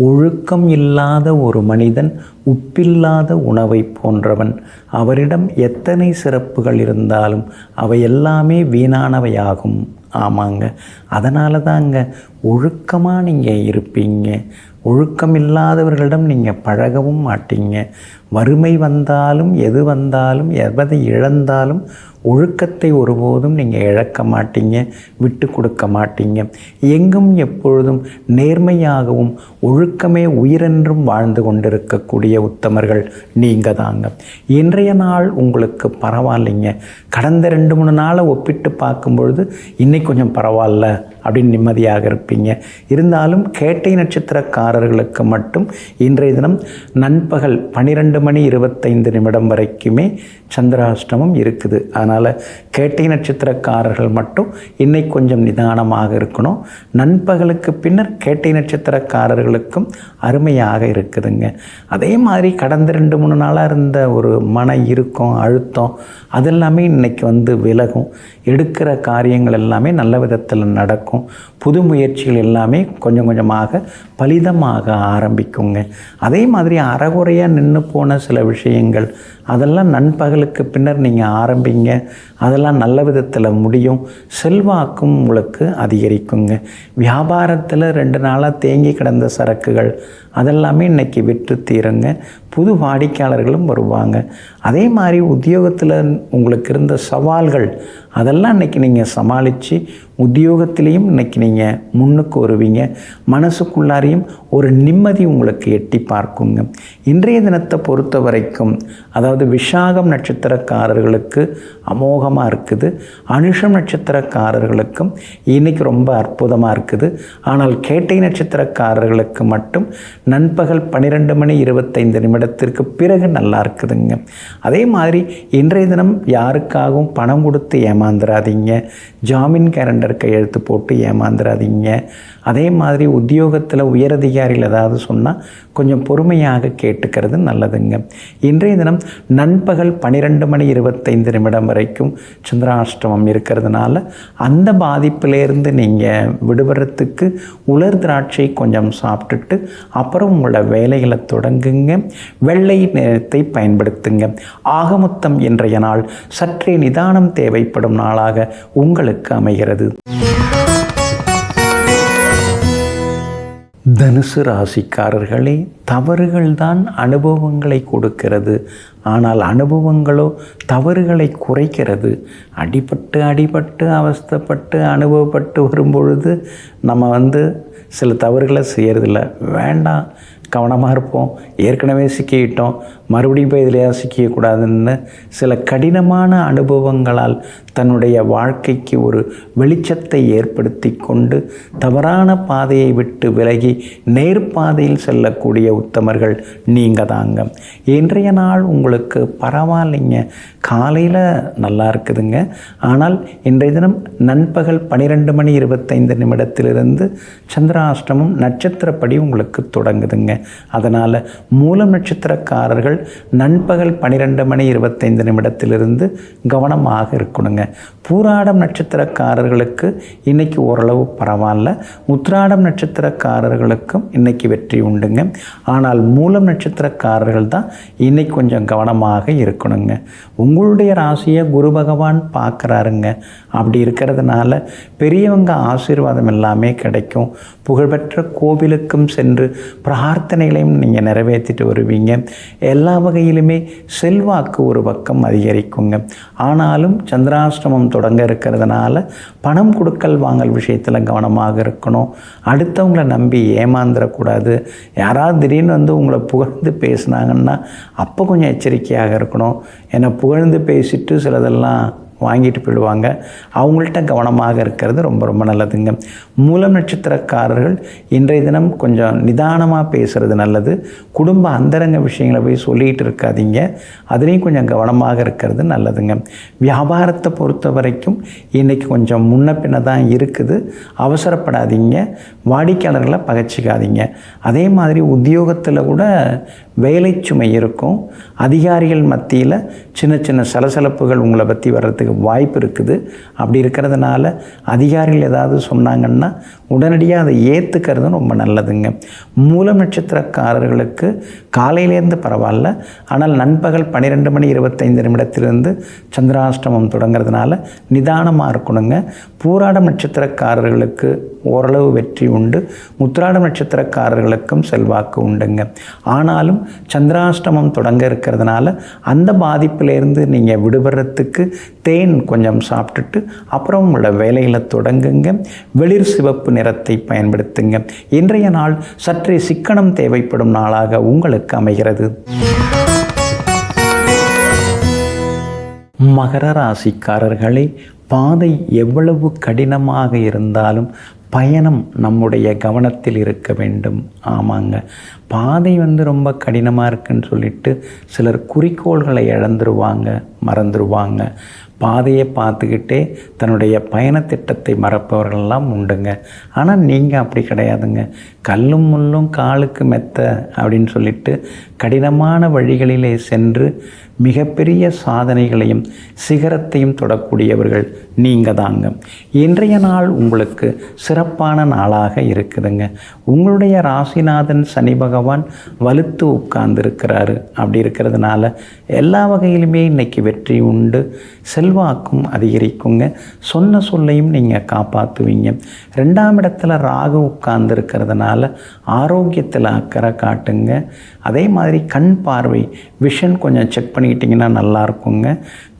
ஒழுக்கம் இல்லாத ஒரு மனிதன் உப்பில்லாத உணவை போன்றவன். அவரிடம் எத்தனை சிறப்புகள் இருந்தாலும் அவை எல்லாமே வீணானவையாகும். ஆமாங்க, அதனால தாங்க ஒழுக்கமாக நீங்கள் இருப்பீங்க. ஒழுக்கம் இல்லாதவர்களிடம் நீங்கள் பழகவும் மாட்டீங்க. வறுமை வந்தாலும் எது வந்தாலும் எதை இழந்தாலும் ஒழுக்கத்தை ஒருபோதும் நீங்கள் இழக்க மாட்டீங்க, விட்டு கொடுக்க மாட்டீங்க. எங்கும் எப்பொழுதும் நேர்மையாகவும் ஒழுக்கமே உயிரென்றும் வாழ்ந்து கொண்டிருக்கக்கூடிய உத்தமர்கள் நீங்கள் தாங்க. இன்றைய நாள் உங்களுக்கு பரவாயில்லைங்க. கடந்த 2-3 நாளை ஒப்பிட்டு பார்க்கும்பொழுது இன்னைக்கு கொஞ்சம் பரவாயில்ல அப்படின்னு நிம்மதியாக இருப்பீங்க. இருந்தாலும் கேட்டை நட்சத்திரக்காரர்களுக்கு மட்டும் இன்றைய தினம் நண்பகல் 12:25 வரைக்குமே சந்திராஷ்டமம் இருக்குது. அதனால் கேட்டை நட்சத்திரக்காரர்கள் மட்டும் இன்னைக்கு கொஞ்சம் நிதானமாக இருக்கணும். நண்பகலுக்கு பின்னர் கேட்டை நட்சத்திரக்காரர்களுக்கும் அருமையாக இருக்குதுங்க. அதே மாதிரி கடந்த 2-3 நாளாக இருந்த ஒரு மன இறுக்கம், அழுத்தம் அதெல்லாமே இன்றைக்கி வந்து விலகும். எடுக்கிற காரியங்கள் எல்லாமே நல்ல விதத்தில் நடக்கும். புது முயற்சிகள் எல்லாமே கொஞ்சம் கொஞ்சமாக பலிதமாக ஆரம்பிக்குங்க. அதே மாதிரி அறகுறையாக நின்று போன சில விஷயங்கள் அதெல்லாம் நண்பகலுக்கு பின்னர் நீங்கள் ஆரம்பிங்க. அதெல்லாம் நல்ல விதத்தில் முடியும். செல்வாக்கும் உங்களுக்கு அதிகரிக்குங்க. வியாபாரத்தில் 2 நாளாக தேங்கி கிடந்த சரக்குகள் அதெல்லாமே இன்றைக்கி விற்று தீருங்க. புது வாடிக்கையாளர்களும் வருவாங்க. அதே மாதிரி உத்தியோகத்தில் உங்களுக்கு இருந்த சவால்கள் அதெல்லாம் இன்றைக்கி நீங்கள் சமாளித்து உத்தியோகத்திலையும் இன்றைக்கி நீங்கள் முன்னுக்கு வருவீங்க. மனசுக்குள்ளாரையும் ஒரு நிம்மதி உங்களுக்கு எட்டி பார்க்குங்க. இன்றைய தினத்தை பொறுத்த வரைக்கும், அதாவது விஷாகம் நட்சத்திரக்காரர்களுக்கு அமோகமாக இருக்குது. அனுஷம் நட்சத்திரக்காரர்களுக்கும் இன்றைக்கி ரொம்ப அற்புதமாக இருக்குது. ஆனால் கேட்டை நட்சத்திரக்காரர்களுக்கு மட்டும் நண்பகல் 12:25 பிறகு நல்லா இருக்குதுங்க. அதே மாதிரி இன்றைய தினம் யாருக்காகவும் பணம் கொடுத்து ஏமாந்துடாதீங்க. ஜாமீன் கேலண்டர் கையெழுத்து போட்டு ஏமாந்துடாதீங்க. அதே மாதிரி உத்தியோகத்தில் உயரதிகாரிகள் ஏதாவது சொன்னால் கொஞ்சம் பொறுமையாக கேட்டுக்கிறது நல்லதுங்க. இன்றைய தினம் நண்பகல் 12:25 வரைக்கும் சந்திராஷ்டமம் இருக்கிறதுனால அந்த பாதிப்பிலேருந்து நீங்கள் விடுபடுறதுக்கு உலர் திராட்சை கொஞ்சம் சாப்பிட்டுட்டு அப்புறம் உங்களோட வேலைகளை தொடங்குங்க. வெள்ளை நிறத்தை பயன்படுத்துங்க. ஆக மொத்தம் இன்றைய நாள் சற்றே நிதானம் தேவைப்படும் நாளாக உங்களுக்கு அமைகிறது. தனுசு ராசிக்காரர்களே, தவறுகள் தான் அனுபவங்களை கொடுக்கிறது. ஆனால் அனுபவங்களோ தவறுகளை குறைக்கிறது. அடிபட்டு அவஸ்தைப்பட்டு அனுபவப்பட்டு வரும்பொழுது நம்ம சில தவறுகளை செய்கிறதில்ல. வேண்டாம், கவனமாக இருப்போம், ஏற்கனவே சிக்கிக்கிட்டோம், மறுபடியும் போய் இதில் சிக்கிக்கக்கூடாதுன்னு சில கடினமான அனுபவங்களால் தன்னுடைய வாழ்க்கைக்கு ஒரு வெளிச்சத்தை ஏற்படுத்தி கொண்டு தவறான பாதையை விட்டு விலகி நேர்பாதையில் செல்லக்கூடிய உத்தமர்கள் நீங்கள் தாங்க. இன்றைய நாள் உங்களுக்கு பரவாயில்லைங்க, காலையில் நல்லா இருக்குதுங்க. ஆனால் இன்றைய தினம் நண்பகல் 12:25 சந்திராஷ்டமம் நட்சத்திரப்படி உங்களுக்கு தொடங்குதுங்க. அதனால் மூலம் நட்சத்திரக்காரர்கள் நண்பகல் 12:25 கவனமாக இருக்கணுங்க. பூராடம் நட்சத்திரக்காரர்களுக்கு இன்றைக்கி ஓரளவு பரவாயில்ல. உத்திராடம் நட்சத்திரக்காரர்களுக்கும் இன்றைக்கி வெற்றி உண்டுங்க. ஆனால் மூலம் நட்சத்திரக்காரர்கள் தான் இன்றைக்கி கொஞ்சம் கவனமாக இருக்கணுங்க. உங்களுடைய ராசியை குரு பகவான் பார்க்குறாருங்க. அப்படி இருக்கிறதுனால பெரியவங்க ஆசீர்வாதம் எல்லாமே கிடைக்கும். புகழ்பெற்ற கோவிலுக்கும் சென்று பிரார்த்தனைகளையும் நீங்கள் நிறைவேற்றிட்டு வருவீங்க. எல்லா வகையிலுமே செல்வாக்கு ஒரு பக்கம் அதிகரிக்குங்க. ஆனாலும் சந்திராஷ்டமம் தொடங்க இருக்கிறதுனால பணம் கொடுக்கல் வாங்கல் விஷயத்தில் கவனமாக இருக்கணும். அடுத்தவங்களை நம்பி ஏமாந்துடக்கூடாது. யாராவது திடீர்னு உங்களை புகழ்ந்து பேசுனாங்கன்னா அப்போ கொஞ்சம் எச்சரிக்கையாக இருக்கணும். ஏன்னா புகழ்ந்து பேசிட்டு சிலதெல்லாம் வாங்கிட்டு போயிடுவாங்க. அவங்கள்ட்ட கவனமாக இருக்கிறது ரொம்ப ரொம்ப நல்லதுங்க. மூலம் நட்சத்திரக்காரர்கள் இன்றைய தினம் கொஞ்சம் நிதானமாக பேசுகிறது நல்லது. குடும்ப அந்தரங்க விஷயங்களை போய் சொல்லிகிட்டு இருக்காதீங்க. அதுலேயும் கொஞ்சம் கவனமாக இருக்கிறது நல்லதுங்க. வியாபாரத்தை பொறுத்த வரைக்கும் இன்றைக்கி கொஞ்சம் முன்ன பின்ன தான் இருக்குது. அவசரப்படாதீங்க, வாடிக்கையாளர்களை பகச்சிக்காதீங்க. அதே மாதிரி உத்தியோகத்தில் கூட வேலை சுமை இருக்கும். அதிகாரிகள் மத்தியில் சின்ன சின்ன சலசலப்புகள் உங்களை பற்றி வர்றதுக்கு வாய்ப்பு இருக்குது. அப்படி இருக்கிறதுனால அதிகாரிகள் ஏதாவது சொன்னாங்கன்னா உடனடியாக அதை ஏற்றுக்கிறது ரொம்ப நல்லதுங்க. மூலம் நட்சத்திரக்காரர்களுக்கு காலையிலேருந்து பரவாயில்ல. ஆனால் நண்பகல் 12:25 சந்திராஷ்டமம் தொடங்கிறதுனால நிதானமாக இருக்கணுங்க. பூராடம் நட்சத்திரக்காரர்களுக்கு ஓரளவு வெற்றி உண்டு. உத்திராடம் நட்சத்திரக்காரர்களுக்கும் செல்வாக்கு உண்டுங்க. ஆனாலும் சந்திராஷ்டமம் தொடங்க இருக்கிறதுனால அந்த பாதிப்பிலேருந்து நீங்கள் விடுபடுறதுக்கு தேன் கொஞ்சம் சாப்பிட்டுட்டு அப்புறம் உங்களோட வேலைகளை தொடங்குங்க. வெளிர் சிவப்பு நிறத்தை பயன்படுத்துங்க. இன்றைய நாள் சற்றே சிக்கனம் தேவைப்படும் நாளாக உங்களுக்கு அமைகிறது. மகர ராசிக்காரர்களே, பாதை எவ்வளவு கடினமாக இருந்தாலும் பயணம் நம்முடைய கவனத்தில் இருக்க வேண்டும். ஆமாங்க, பாதை ரொம்ப கடினமாக இருக்குன்னு சொல்லிட்டு சிலர் குறிக்கோள்களை இழந்துருவாங்க, மறந்துடுவாங்க. பாதையை பார்த்துக்கிட்டே தன்னுடைய பயணத்திட்டத்தை மறப்பவர்கள்லாம் உண்டுங்க. ஆனால் நீங்கள் அப்படி கிடையாதுங்க. கல்லும் முள்ளும் காலுக்கு மெத்த அப்படின்னு சொல்லிட்டு கடினமான வழிகளிலே சென்று மிகப்பெரிய சாதனைகளையும் சிகரத்தையும் தொடக்கூடியவர்கள் நீங்கள் தாங்க. இன்றைய நாள் உங்களுக்கு சிறப்பான நாளாக இருக்குதுங்க. உங்களுடைய ராசிநாதன் சனி பகவான் வலுத்து உட்கார்ந்துருக்கிறாரு. அப்படி இருக்கிறதுனால எல்லா வகையிலுமே இன்றைக்கி வெற்றி உண்டு. செல்வாக்கும் அதிகரிக்குங்க. சொன்ன சொல்லையும் நீங்கள் காப்பாற்றுவீங்க. 2ஆம் இடத்துல ராகு உட்கார்ந்து இருக்கிறதுனால ஆரோக்கியத்தில் அக்கறை காட்டுங்க. அதே மாதிரி கண் பார்வை விஷன் கொஞ்சம் செக் பண்ணிக்கிட்டிங்கன்னா நல்லா இருக்குங்க.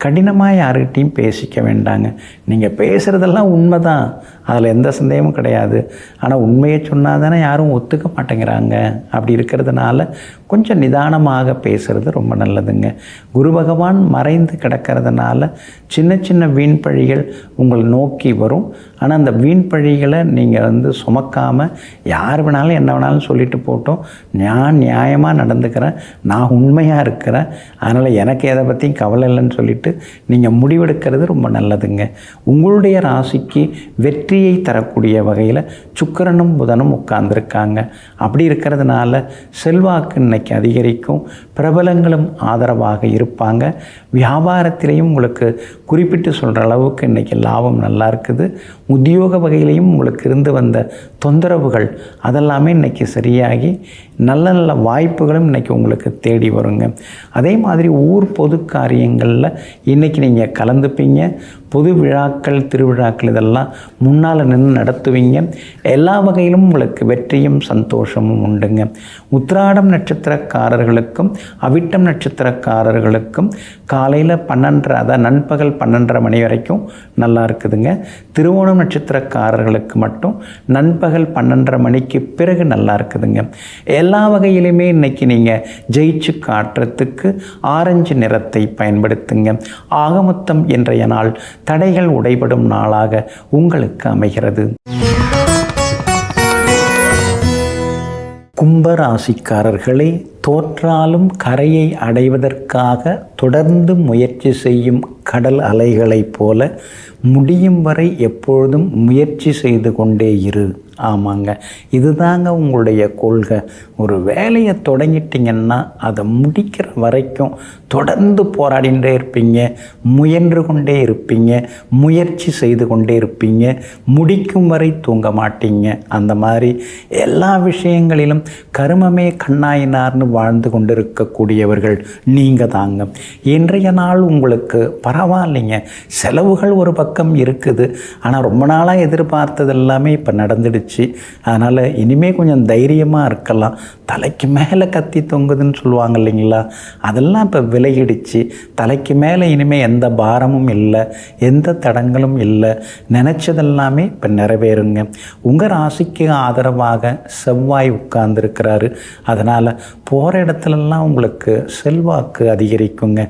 கடினமாக யாருக்கிட்டையும் பேசிக்க வேண்டாங்க. நீங்கள் பேசுகிறதெல்லாம் உண்மை தான், அதில் எந்த சந்தேகமும் கிடையாது. ஆனால் உண்மையை சொன்னால் தானே யாரும் ஒத்துக்க மாட்டேங்கிறாங்க. அப்படி இருக்கிறதுனால கொஞ்சம் நிதானமாக பேசுகிறது ரொம்ப நல்லதுங்க. குரு பகவான் மறைந்து கிடக்கிறதுனால சின்ன சின்ன வீண் பழிகள் உங்களை நோக்கி வரும். ஆனால் அந்த வீண் பழிகளை நீங்கள் சுமக்காமல் யார் வேணாலும் என்ன வேணாலும் சொல்லிட்டு போட்டோம், நான் நியாயமாக நடந்துக்கிறேன், நான் உண்மையாக இருக்கிறேன், அதனால் எனக்கு எதை பற்றியும் கவலை இல்லைன்னு சொல்லிட்டு நீங்கள் முடிவெடுக்கிறது ரொம்ப நல்லதுங்க. உங்களுடைய ராசிக்கு வெற்றியை தரக்கூடிய வகையில் சுக்கிரனும் புதனும் உட்கார்ந்துருக்காங்க. அப்படி இருக்கிறதுனால செல்வாக்கு இன்னைக்கு அதிகரிக்கும். பிரபலங்களும் ஆதரவாக இருப்பாங்க. வியாபாரத்திலையும் உங்களுக்கு குறிப்பிட்டு சொல்கிற அளவுக்கு இன்றைக்கி லாபம் நல்லா இருக்குது. உத்தியோக வகையிலையும் உங்களுக்கு இருந்து வந்த தொந்தரவுகள் அதெல்லாமே இன்றைக்கி சரியாகி நல்ல நல்ல வாய்ப்புகளும் இன்றைக்கி உங்களுக்கு தேடி வருங்க. அதே மாதிரி ஊர் பொது காரியங்களில் இன்றைக்கி நீங்கள் கலந்துப்பீங்க. பொது விழாக்கள் திருவிழாக்கள் இதெல்லாம் முன்னால் நின்று நடத்துவீங்க. எல்லா வகையிலும் உங்களுக்கு வெற்றியும் சந்தோஷமும் உண்டுங்க. உத்திராடம் நட்சத்திரக்காரர்களுக்கும் அவிட்டம் நட்சத்திரக்காரர்களுக்கும் காலையில் 12:30 அதாவது நண்பகல் 12:30 மணி வரைக்கும் நல்லா இருக்குதுங்க. திருவோணம் நட்சத்திரக்காரர்களுக்கு மட்டும் நண்பகல் 12:30 மணிக்கு பிறகு நல்லா இருக்குதுங்க. எல்லா வகையிலுமே இன்றைக்கி நீங்கள் ஜெயிச்சு காட்டுறதுக்கு ஆரஞ்சு நிறத்தை பயன்படுத்துங்க. ஆகமொத்தம் இன்றைய நாள் தடைகள் உடைபடும் நாளாக உங்களுக்கு அமைகிறது. கும்பராசிக்காரர்களே, தோற்றாலும் கரையை அடைவதற்காக தொடர்ந்து முயற்சி செய்யும் கடல் அலைகளைப் போல முடியும் வரை எப்பொழுதும் முயற்சி செய்து கொண்டே இரு. ஆமாங்க, இதுதாங்க உங்களுடைய கொள்கை. ஒரு வேலையை தொடங்கிட்டிங்கன்னா அதை முடிக்கிற வரைக்கும் தொடர்ந்து போராடிகிட்டே இருப்பீங்க, முயன்று கொண்டே இருப்பீங்க, முயற்சி செய்து கொண்டே இருப்பீங்க, முடிக்கும் வரை தூங்க மாட்டீங்க. அந்த மாதிரி எல்லா விஷயங்களிலும் கருமமே கண்ணாயினார்னு வாழ்ந்து கொண்டு இருக்கக்கூடியவர்கள் நீங்கள் தாங்க. இன்றைய நாள் உங்களுக்கு பரவாயில்லைங்க. செலவுகள் ஒரு பக்கம் இருக்குது, ஆனால் ரொம்ப நாளாக எதிர்பார்த்தது எல்லாமே இப்போ நடந்துடுச்சு. அதனால் இனிமேல் கொஞ்சம் தைரியமாக இருக்கலாம். தலைக்கு மேலே கத்தி தொங்குதுன்னு சொல்லுவாங்க இல்லைங்களா, அதெல்லாம் இப்போ விலகிடுச்சு. தலைக்கு மேலே இனிமேல் எந்த பாரமும் இல்லை, எந்த தடங்களும் இல்லை. நினச்சதெல்லாமே இப்போ நிறைவேறுங்க. உங்கள் ராசிக்கு ஆதரவாக செவ்வாய் உட்கார்ந்துருக்கிறாரு. அதனால் போகிற இடத்துலலாம் உங்களுக்கு செல்வாக்கு அதிகரிக்குங்க.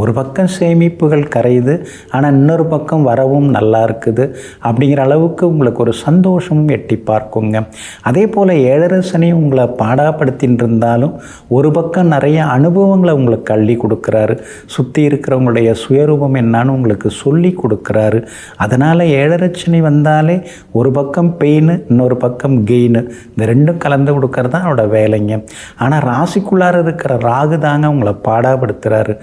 ஒரு பக்கம் சேமிப்புகள் கரையுது, ஆனால் இன்னொரு பக்கம் வரவும் நல்லா இருக்குது. அப்படிங்கிற அளவுக்கு உங்களுக்கு ஒரு சந்தோஷமும் எட்டி பார்க்குங்க. அதே போல் 7 சனி உங்களை பாடாப்படுத்தின்னு இருந்தாலும் ஒரு பக்கம் நிறைய அனுபவங்களை உங்களுக்கு அள்ளி கொடுக்குறாரு. சுற்றி இருக்கிறவங்களுடைய சுயரூபம் என்னான்னு உங்களுக்கு சொல்லி கொடுக்குறாரு. அதனால் 7 சனி வந்தாலே ஒரு பக்கம் பெயின், இன்னொரு பக்கம் கெயின், இந்த ரெண்டும் கலந்து கொடுக்கறது தான் அவரோட வேலைங்க. ஆனால் ராசிக்குள்ளார இருக்கிற ராகு தாங்க உங்களை பாடாப்படுத்துகிறாரு.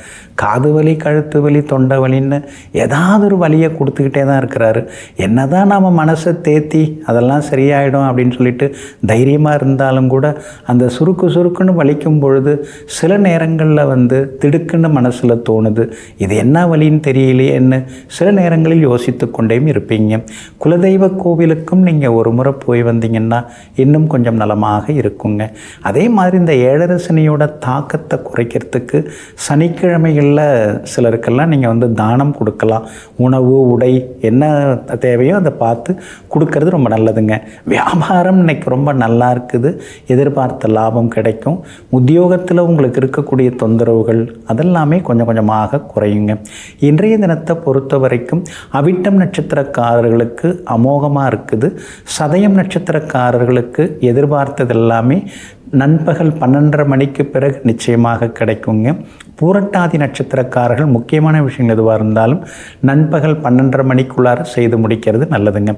காது வலி, கழுத்து வலி, தொண்டை வலின்னு ஏதாவது ஒரு வலியை கொடுத்துக்கிட்டே தான் இருக்கிறாரு. என்ன தான் நம்ம மனசை தேத்தி அதெல்லாம் சரியாயிடும் அப்படின்னு சொல்லிட்டு தைரியமாக இருந்தாலும் கூட அந்த சுருக்குன்னு வலிக்கும் பொழுது சில நேரங்களில் திடுக்குன்னு மனசில் தோணுது, இது என்ன வலின்னு தெரியலையேன்னு சில நேரங்களில் யோசித்து கொண்டேயும் இருப்பீங்க. குலதெய்வ கோவிலுக்கும் நீங்கள் ஒரு முறை போய் வந்தீங்கன்னா இன்னும் கொஞ்சம் நலமாக இருக்குங்க. அதே மாதிரி இந்த 7 சனியோட தாக்கத்தை குறைக்கிறதுக்கு சனிக்கிழமைகளில் சிலருக்கெல்லாம் நீங்கள் தானம் கொடுக்கலாம். உணவு, உடை என்ன தேவையோ அதை பார்த்து கொடுக்கறது ரொம்ப நல்லதுங்க. வியாபாரம் இன்னைக்கு ரொம்ப நல்லா இருக்குது, எதிர்பார்த்த லாபம் கிடைக்கும். உத்தியோகத்தில் உங்களுக்கு இருக்கக்கூடிய தொந்தரவுகள் அதெல்லாமே கொஞ்சம் கொஞ்சமாக குறையுங்க. இன்றைய தினத்தை பொறுத்த வரைக்கும் அவிட்டம் நட்சத்திரக்காரர்களுக்கு அமோகமாக இருக்குது. சதயம் நட்சத்திரக்காரர்களுக்கு எதிர்பார்த்தது எல்லாமே நண்பகல் 12:30 மணிக்கு பிறகு நிச்சயமாக கிடைக்குங்க. பூரட்டாதி நட்சத்திரக்காரர்கள் முக்கியமான விஷயங்கள் எதுவாக இருந்தாலும் நண்பகல் 12:30 மணிக்குள்ளார செய்து முடிக்கிறது நல்லதுங்க.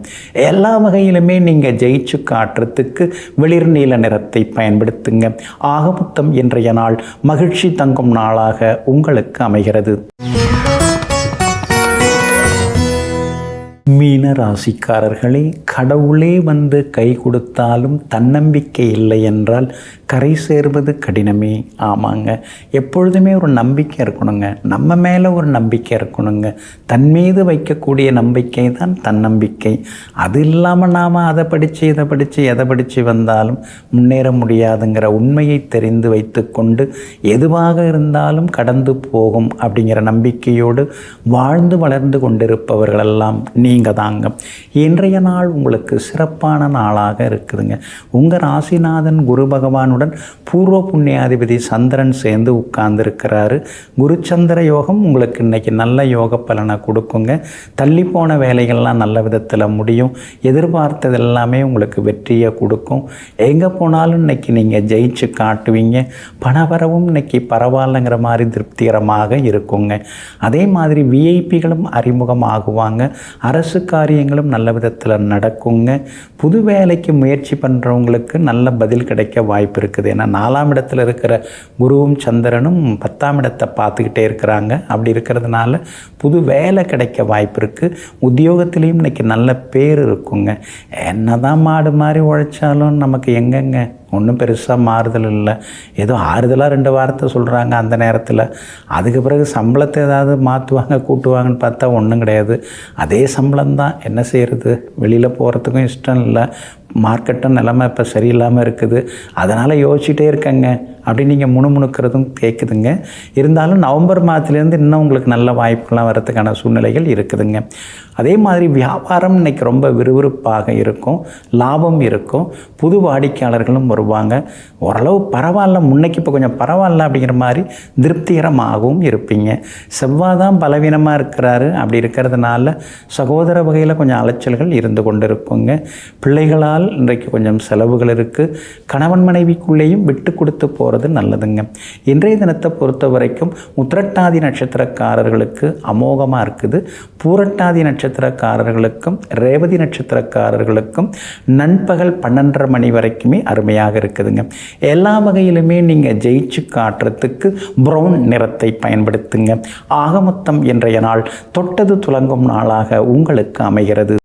எல்லா வகையிலுமே நீங்கள் ஜெயிச்சு காட்டுறதுக்கு வெளிர் நீல நிறத்தை பயன்படுத்துங்க. ஆகமொத்தம் இன்றைய நாள் மகிழ்ச்சி தங்கும் நாளாக உங்களுக்கு அமைகிறது. மீன ராசிக்காரர்களே, கடவுளே கை கொடுத்தாலும் தன்னம்பிக்கை இல்லை என்றால் கரை சேர்வது கடினமே. ஆமாங்க, எப்பொழுதுமே ஒரு நம்பிக்கை இருக்கணுங்க. நம்ம மேலே ஒரு நம்பிக்கை இருக்கணுங்க. தன் மீது வைக்கக்கூடிய நம்பிக்கை தான் தன்னம்பிக்கை. அது இல்லாமல் நாம் அதை படித்து இதை படித்து எதை படித்து வந்தாலும் முன்னேற முடியாதுங்கிற உண்மையை தெரிந்து வைத்து கொண்டு எதுவாக இருந்தாலும் கடந்து போகும் அப்படிங்கிற நம்பிக்கையோடு வாழ்ந்து வளர்ந்து கொண்டிருப்பவர்களெல்லாம் நீங்கள் தாங்க. இன்றைய நாள் உங்களுக்கு சிறப்பான நாளாக இருக்குதுங்க. உங்கள் ராசிநாதன் குரு பகவானுடன் பூர்வ புண்ணியாதிபதி சந்திரன் சேர்ந்து உட்கார்ந்துருக்கிறாரு. குருச்சந்திர யோகம் உங்களுக்கு இன்றைக்கி நல்ல யோக பலனை கொடுக்குங்க. தள்ளி போன வேலைகள்லாம் நல்ல விதத்தில் முடியும். எதிர்பார்த்தது எல்லாமே உங்களுக்கு வெற்றியை கொடுக்கும். எங்கே போனாலும் இன்றைக்கி நீங்கள் ஜெயிச்சு காட்டுவீங்க. பணவரவும் இன்றைக்கி பரவாயில்லைங்கிற மாதிரி திருப்திகரமாக இருக்குங்க. அதே மாதிரி விஐபிகளும் அறிமுகமாகுவாங்க. அரசு காரியங்களும் நல்ல விதத்தில் நடக்குங்க. புது வேலைக்கு முயற்சி பண்ணுறவங்களுக்கு நல்ல பதில் கிடைக்க வாய்ப்பு இருக்குது. ஏன்னா 4ஆம் இடத்துல இருக்கிற குருவும் சந்திரனும் 10ஆம் இடத்தை பார்த்துக்கிட்டே இருக்கிறாங்க. அப்படி இருக்கிறதுனால புது வேலை கிடைக்க வாய்ப்பு இருக்குது. உத்தியோகத்திலையும் இன்றைக்கி நல்ல பேர் இருக்குங்க. என்ன தான் மாடு மாதிரி உழைச்சாலும் நமக்கு எங்கெங்க ஒன்றும் பெருசாக மாறுதல் இல்லை. ஏதோ ஆறுதலாக 2 வார்த்தை சொல்கிறாங்க அந்த நேரத்தில். அதுக்கு பிறகு சம்பளத்தை ஏதாவது மாற்றுவாங்க கூட்டுவாங்கன்னு பார்த்தா ஒன்றும் கிடையாது. அதே சம்பளம் தான். என்ன செய்கிறது? வெளியில் போகிறதுக்கும் இஷ்டம் இல்லை. மார்க்கெட்டும் நிலைமை இப்போ சரியில்லாமல் இருக்குது. அதனால் யோசிச்சுட்டே இருக்கேங்க அப்படின்னு நீங்கள் முணுமுணுக்கிறதும் கேட்குதுங்க. இருந்தாலும் நவம்பர் மாதத்துலேருந்து இன்னும் உங்களுக்கு நல்ல வாய்ப்புகள்லாம் வரதுக்கான சூழ்நிலைகள் இருக்குதுங்க. அதே மாதிரி வியாபாரம் இன்றைக்கி ரொம்ப விறுவிறுப்பாக இருக்கும். லாபம் இருக்கும். புது வாடிக்கையாளர்களும் வருவாங்க. ஓரளவு பரவாயில்ல, முன்னைக்கு இப்போ கொஞ்சம் பரவாயில்ல அப்படிங்கிற மாதிரி திருப்திகரமாகவும் இருப்பீங்க. செவ்வாய் தான் பலவீனமாக இருக்கிறாரு. அப்படி இருக்கிறதுனால சகோதர வகையில் கொஞ்சம் அலைச்சல்கள் இருந்து கொண்டு இருக்குங்க. பிள்ளைகளால் இன்றைக்கு கொஞ்சம் செலவுகள் இருக்குது. கணவன் மனைவிக்குள்ளேயும் விட்டு கொடுத்து போகிறது நல்லதுங்க. இன்றைய தினத்தை பொறுத்த வரைக்கும் உத்திரட்டாதி நட்சத்திரக்காரர்களுக்கு அமோகமாக இருக்குது. பூரட்டாதி நட்சத்திரக்காரர்களுக்கும் ரேவதி நட்சத்திரக்காரர்களுக்கும் நண்பகல் 12:30 மணி வரைக்குமே அருமையாக இருக்குதுங்க. எல்லா வகையிலுமே நீங்கள் ஜெயிச்சு காட்டுறதுக்கு ப்ரௌன் நிறத்தை பயன்படுத்துங்க. ஆக மொத்தம் இன்றைய நாள் தொட்டது துலங்கும் நாளாக உங்களுக்கு அமைகிறது.